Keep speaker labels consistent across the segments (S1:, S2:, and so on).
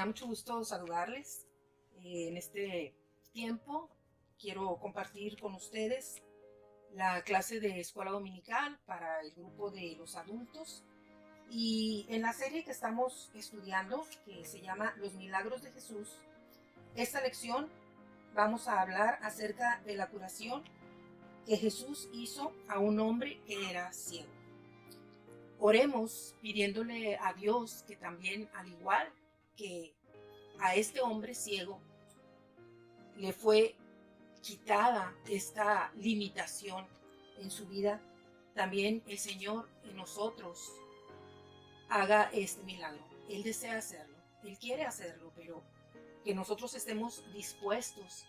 S1: da mucho gusto saludarles. En este tiempo quiero compartir con ustedes la clase de escuela dominical para el grupo de los adultos. Y en la serie que estamos estudiando, que se llama Los Milagros de Jesús, esta lección vamos a hablar acerca de la curación que Jesús hizo a un hombre que era ciego. Oremos pidiéndole a Dios que también, al igual que a este hombre ciego, le fue quitada esta limitación en su vida, también el Señor en nosotros haga este milagro. Él desea hacerlo, Él quiere hacerlo, pero que nosotros estemos dispuestos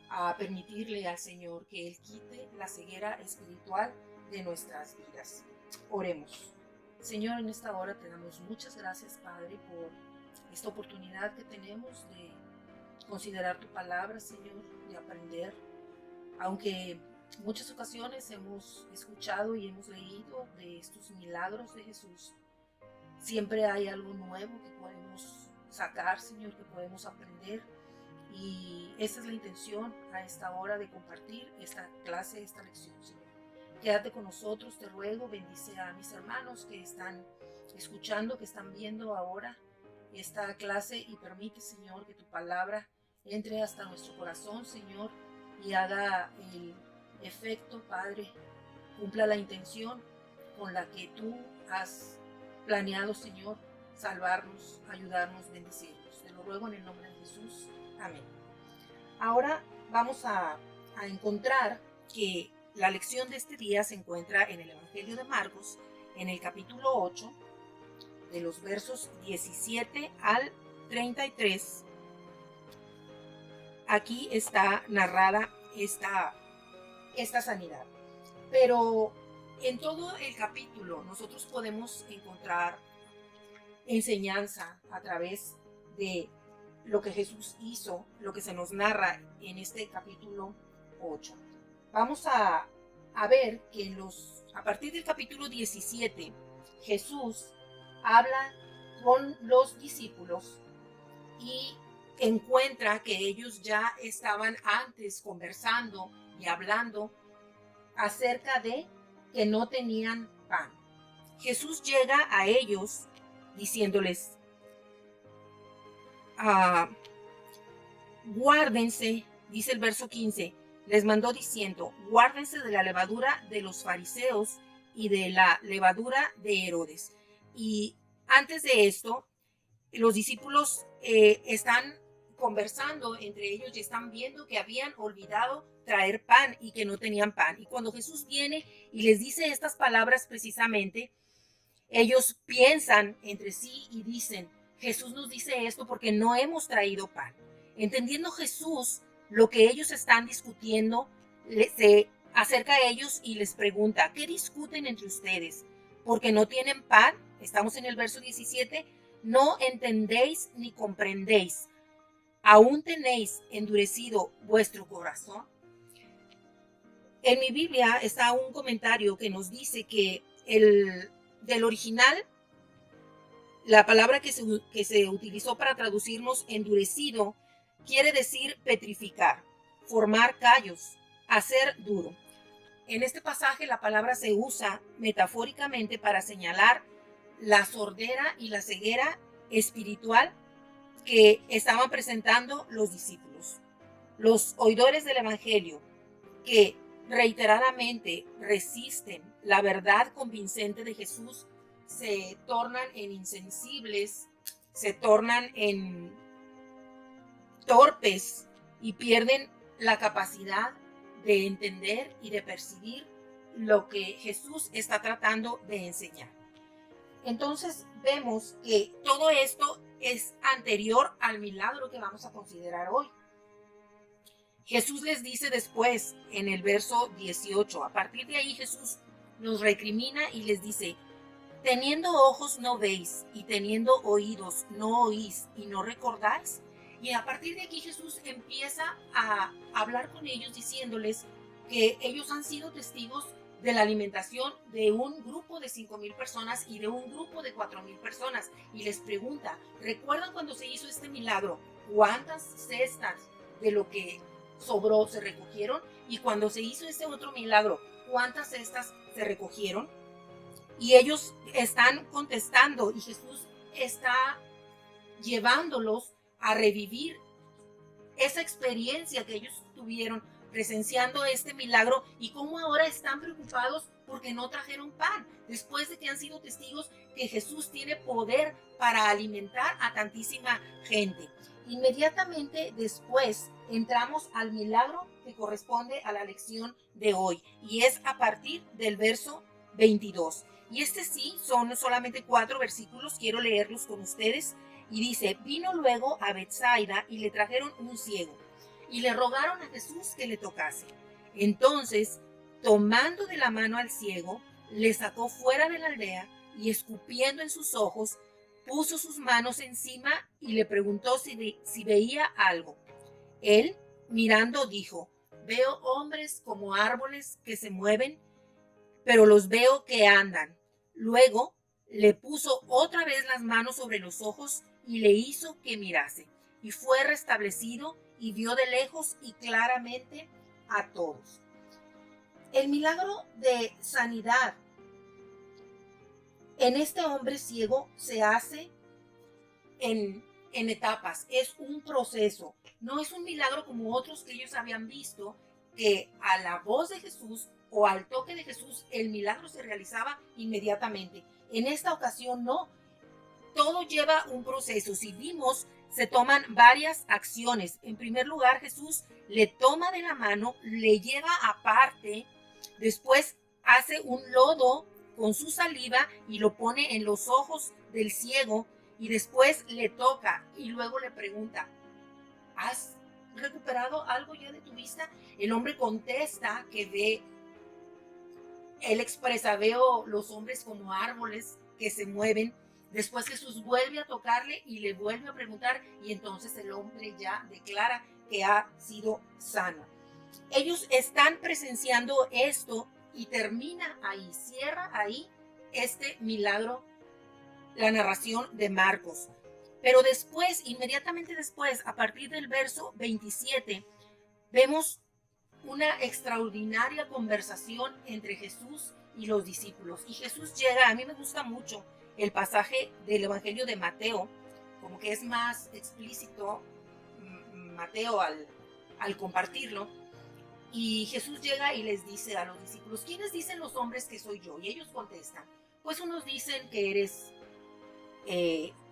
S1: a permitirle al Señor que Él quite la ceguera espiritual de nuestras vidas. Oremos. Señor, en esta hora te damos muchas gracias, Padre, por esta oportunidad que tenemos de considerar tu palabra, Señor, de aprender. Aunque muchas ocasiones hemos escuchado y hemos leído de estos milagros de Jesús, siempre hay algo nuevo que podemos sacar, Señor, que podemos aprender. Y esa es la intención a esta hora de compartir esta clase, esta lección, Señor. Quédate con nosotros, te ruego, bendice a mis hermanos que están escuchando, que están viendo ahora esta clase y permite, Señor, que tu palabra entre hasta nuestro corazón, Señor, y haga el efecto, Padre, cumpla la intención con la que tú has planeado, Señor, salvarnos, ayudarnos, bendecirnos. Te lo ruego en el nombre de Jesús. Amén. Ahora vamos a encontrar que la lección de este día se encuentra en el Evangelio de Marcos, en el capítulo 8, de los versos 17 al 33. Aquí está narrada esta sanidad. Pero en todo el capítulo nosotros podemos encontrar enseñanza a través de lo que Jesús hizo, lo que se nos narra en este capítulo 8. Vamos a ver que a partir del capítulo 17, Jesús habla con los discípulos y encuentra que ellos ya estaban antes conversando y hablando acerca de que no tenían pan. Jesús llega a ellos diciéndoles, guárdense, dice el verso 15, les mandó diciendo, guárdense de la levadura de los fariseos y de la levadura de Herodes. Y antes de esto, los discípulos están conversando entre ellos y están viendo que habían olvidado traer pan y que no tenían pan. Y cuando Jesús viene y les dice estas palabras precisamente, ellos piensan entre sí y dicen, Jesús nos dice esto porque no hemos traído pan. Entendiendo Jesús lo que ellos están discutiendo, se acerca a ellos y les pregunta, ¿qué discuten entre ustedes? Porque no tienen pan. Estamos en el verso 17. No entendéis ni comprendéis. ¿Aún tenéis endurecido vuestro corazón? En mi Biblia está un comentario que nos dice que del original, la palabra que se utilizó para traducirnos endurecido quiere decir petrificar, formar callos, hacer duro. En este pasaje la palabra se usa metafóricamente para señalar la sordera y la ceguera espiritual que estaban presentando los discípulos. Los oidores del Evangelio que reiteradamente resisten la verdad convincente de Jesús se tornan en insensibles, se tornan en torpes y pierden la capacidad de entender y de percibir lo que Jesús está tratando de enseñar. Entonces vemos que todo esto es anterior al milagro que vamos a considerar hoy. Jesús les dice después en el verso 18, a partir de ahí Jesús nos recrimina y les dice, teniendo ojos no veis y teniendo oídos no oís y no recordáis. Y a partir de aquí Jesús empieza a hablar con ellos diciéndoles que ellos han sido testigos de la alimentación de un grupo de 5,000 personas y de un grupo de 4,000 personas. Y les pregunta, ¿recuerdan cuando se hizo este milagro? ¿Cuántas cestas de lo que sobró se recogieron? Y cuando se hizo este otro milagro, ¿cuántas cestas se recogieron? Y ellos están contestando y Jesús está llevándolos a revivir esa experiencia que ellos tuvieron presenciando este milagro y cómo ahora están preocupados porque no trajeron pan, después de que han sido testigos que Jesús tiene poder para alimentar a tantísima gente. Inmediatamente después entramos al milagro que corresponde a la lección de hoy y es a partir del verso 22. Y este sí, son solamente 4 versículos, quiero leerlos con ustedes. Y dice, vino luego a Betsaida y le trajeron un ciego y le rogaron a Jesús que le tocase. Entonces, tomando de la mano al ciego, le sacó fuera de la aldea y escupiendo en sus ojos, puso sus manos encima y le preguntó si veía algo. Él, mirando, dijo, veo hombres como árboles que se mueven, pero los veo que andan. Luego le puso otra vez las manos sobre los ojos y le hizo que mirase. Y fue restablecido y vio de lejos y claramente a todos. El milagro de sanidad en este hombre ciego se hace en etapas. Es un proceso. No es un milagro como otros que ellos habían visto, que a la voz de Jesús o al toque de Jesús el milagro se realizaba inmediatamente. En esta ocasión no. Todo lleva un proceso. Si vimos, se toman varias acciones. En primer lugar, Jesús le toma de la mano, le lleva aparte, después hace un lodo con su saliva y lo pone en los ojos del ciego y después le toca y luego le pregunta, ¿has recuperado algo ya de tu vista? El hombre contesta que ve, él expresa, veo los hombres como árboles que se mueven. Después Jesús vuelve a tocarle y le vuelve a preguntar y entonces el hombre ya declara que ha sido sano. Ellos están presenciando esto y termina ahí, cierra ahí este milagro, la narración de Marcos. Pero después, inmediatamente después, a partir del verso 27, vemos una extraordinaria conversación entre Jesús y los discípulos. Y Jesús llega, a mí me gusta mucho el pasaje del Evangelio de Mateo, como que es más explícito Mateo al compartirlo. Y Jesús llega y les dice a los discípulos, ¿quiénes dicen los hombres que soy yo? Y ellos contestan, pues unos dicen que eres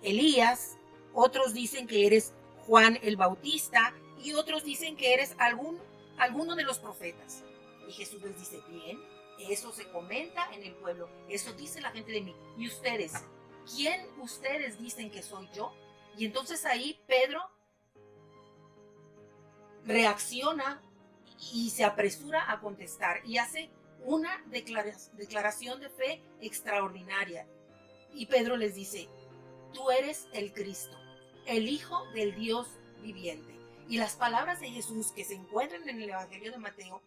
S1: Elías, otros dicen que eres Juan el Bautista y otros dicen que eres alguno de los profetas. Y Jesús les dice, bien, eso se comenta en el pueblo, eso dice la gente de mí. ¿Y ustedes? ¿Quién ustedes dicen que soy yo? Y entonces ahí Pedro reacciona y se apresura a contestar y hace una declaración de fe extraordinaria. Y Pedro les dice, tú eres el Cristo, el Hijo del Dios viviente. Y las palabras de Jesús que se encuentran en el Evangelio de Mateo,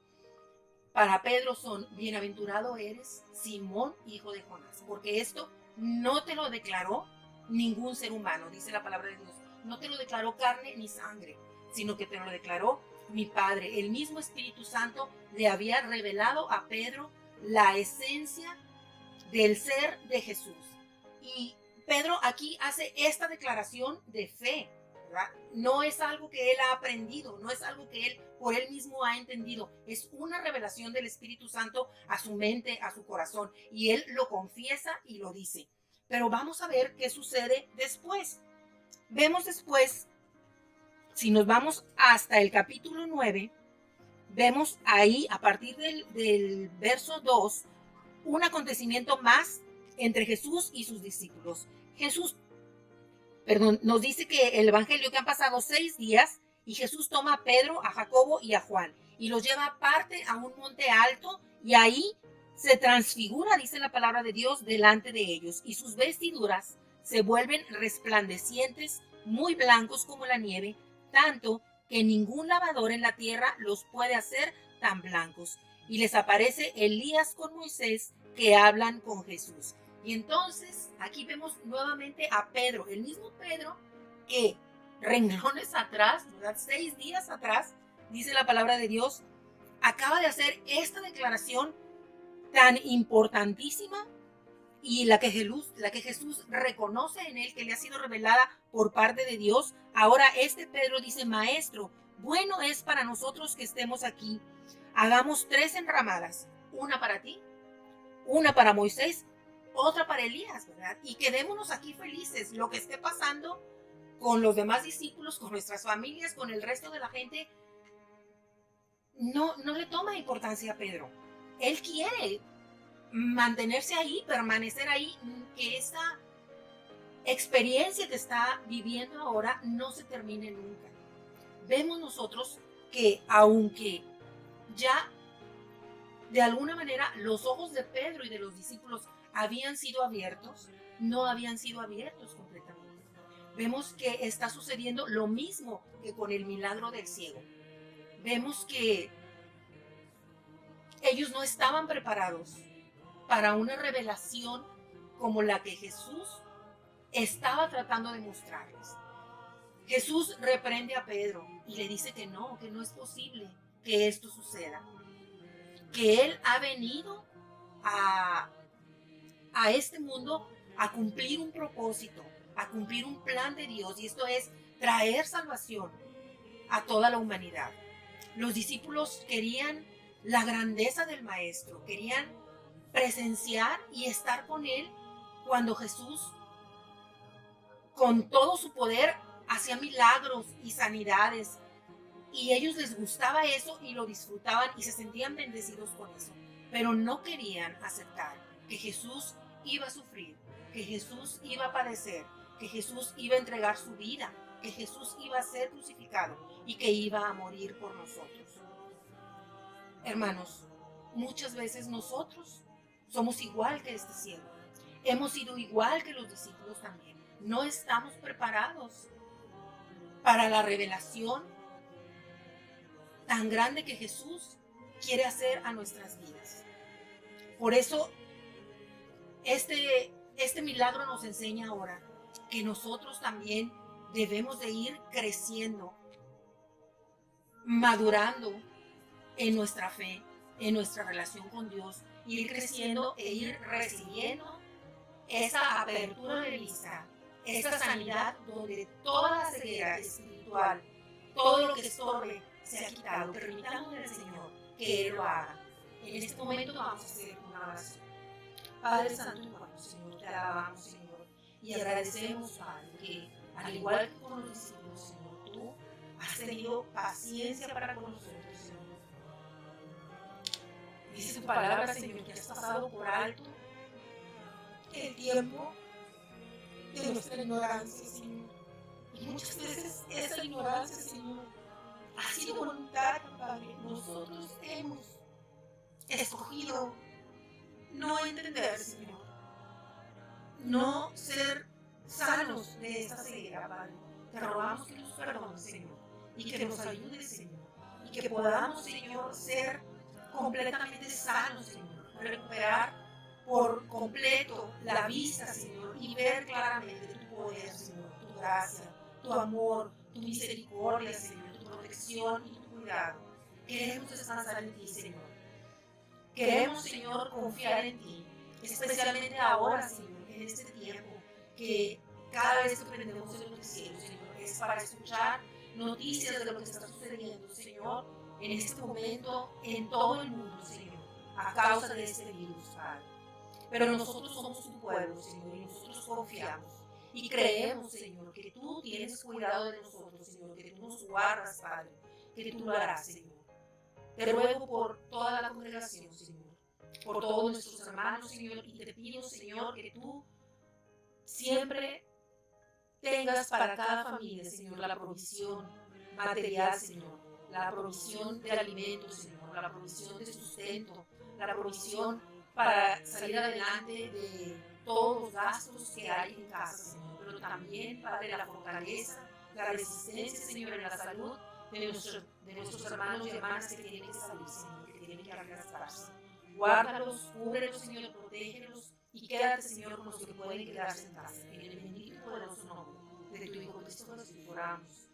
S1: para Pedro son, bienaventurado eres, Simón, hijo de Jonás, porque esto no te lo declaró ningún ser humano, dice la palabra de Dios. No te lo declaró carne ni sangre, sino que te lo declaró mi Padre. El mismo Espíritu Santo le había revelado a Pedro la esencia del ser de Jesús. Y Pedro aquí hace esta declaración de fe, ¿verdad? No es algo que él ha aprendido, no es algo que él por él mismo ha entendido, es una revelación del Espíritu Santo a su mente, a su corazón, y él lo confiesa y lo dice. Pero vamos a ver qué sucede después. Vemos después, si nos vamos hasta el capítulo 9, vemos ahí a partir del verso 2 un acontecimiento más entre Jesús y sus discípulos. Nos dice que el Evangelio que han pasado 6 días y Jesús toma a Pedro, a Jacobo y a Juan y los lleva aparte a un monte alto y ahí se transfigura, dice la palabra de Dios, delante de ellos y sus vestiduras se vuelven resplandecientes, muy blancos como la nieve, tanto que ningún lavador en la tierra los puede hacer tan blancos. y les aparece Elías con Moisés que hablan con Jesús. Y entonces aquí vemos nuevamente a Pedro, el mismo Pedro que renglones atrás, ¿verdad? 6 días atrás, dice la palabra de Dios, acaba de hacer esta declaración tan importantísima y la que Jesús reconoce en él, que le ha sido revelada por parte de Dios. Ahora este Pedro dice: Maestro, bueno es para nosotros que estemos aquí. Hagamos 3 enramadas, una para ti, una para Moisés, otra para Elías, ¿verdad? Y quedémonos aquí felices. Lo que esté pasando con los demás discípulos, con nuestras familias, con el resto de la gente, no le toma importancia a Pedro. Él quiere mantenerse ahí, permanecer ahí, que esa experiencia que está viviendo ahora no se termine nunca. Vemos nosotros que aunque ya de alguna manera los ojos de Pedro y de los discípulos habían sido abiertos, no habían sido abiertos completamente. Vemos que está sucediendo lo mismo que con el milagro del ciego. Vemos que ellos no estaban preparados para una revelación como la que Jesús estaba tratando de mostrarles. Jesús reprende a Pedro y le dice que no es posible que esto suceda, que Él ha venido a este mundo a cumplir un propósito, a cumplir un plan de Dios, y esto es traer salvación a toda la humanidad. Los discípulos querían la grandeza del Maestro, querían presenciar y estar con Él cuando Jesús, con todo su poder, hacía milagros y sanidades, y ellos les gustaba eso y lo disfrutaban y se sentían bendecidos con eso, pero no querían aceptar que Jesús iba a sufrir, que Jesús iba a padecer, que Jesús iba a entregar su vida, que Jesús iba a ser crucificado y que iba a morir por nosotros. Hermanos, muchas veces nosotros somos igual que este ciego. Hemos sido igual que los discípulos también. No estamos preparados para la revelación tan grande que Jesús quiere hacer a nuestras vidas. Por eso, este milagro nos enseña ahora que nosotros también debemos de ir creciendo, madurando en nuestra fe, en nuestra relación con Dios, ir creciendo e ir recibiendo esa apertura de vista, esa sanidad donde toda la ceguera espiritual, todo lo que estorbe se ha quitado. Permitámosle al Señor que Él lo haga. En este momento vamos a hacer una oración. Padre Santo y bueno, Señor, te alabamos, Señor, y agradecemos, Padre, que al igual que con los discípulos, Señor, tú has tenido paciencia para con nosotros, Señor. Dice tu palabra, Señor, que has pasado por alto el tiempo de nuestra ignorancia, Señor. Y muchas veces esa ignorancia, Señor, ha sido voluntaria, Padre. Nosotros hemos escogido no entender, Señor, no ser sanos de esta ceguera, Padre. Te rogamos que nos perdones, Señor, y que nos ayudes, Señor, y que podamos, Señor, ser completamente sanos, Señor, recuperar por completo la vista, Señor, y ver claramente tu poder, Señor, tu gracia, tu amor, tu misericordia, Señor, tu protección y tu cuidado. Queremos descansar en ti, Señor. Queremos, Señor, confiar en ti, especialmente ahora, Señor, en este tiempo, que cada vez que prendemos el noticiero, Señor, es para escuchar noticias de lo que está sucediendo, Señor, en este momento, en todo el mundo, Señor, a causa de este virus, Padre. Pero nosotros somos tu pueblo, Señor, y nosotros confiamos y creemos, Señor, que tú tienes cuidado de nosotros, Señor, que tú nos guardas, Padre, que tú lo harás, Señor. Te ruego por toda la congregación, Señor, por todos nuestros hermanos, Señor, y te pido, Señor, que tú siempre tengas para cada familia, Señor, la provisión material, Señor, la provisión de alimentos, Señor, la provisión de sustento, la provisión para salir adelante de todos los gastos que hay en casa, Señor, pero también, Padre, la fortaleza, la resistencia, Señor, en la salud de nuestros hermanos y hermanas que tienen que salir, Señor, que tienen que arrastrarse. Guárdalos, cúbrelos, Señor, protégelos y quédate, Señor, con los que pueden quedarse en casa. En el bendito y poderoso nombre de tu Hijo Cristo Jesús oramos.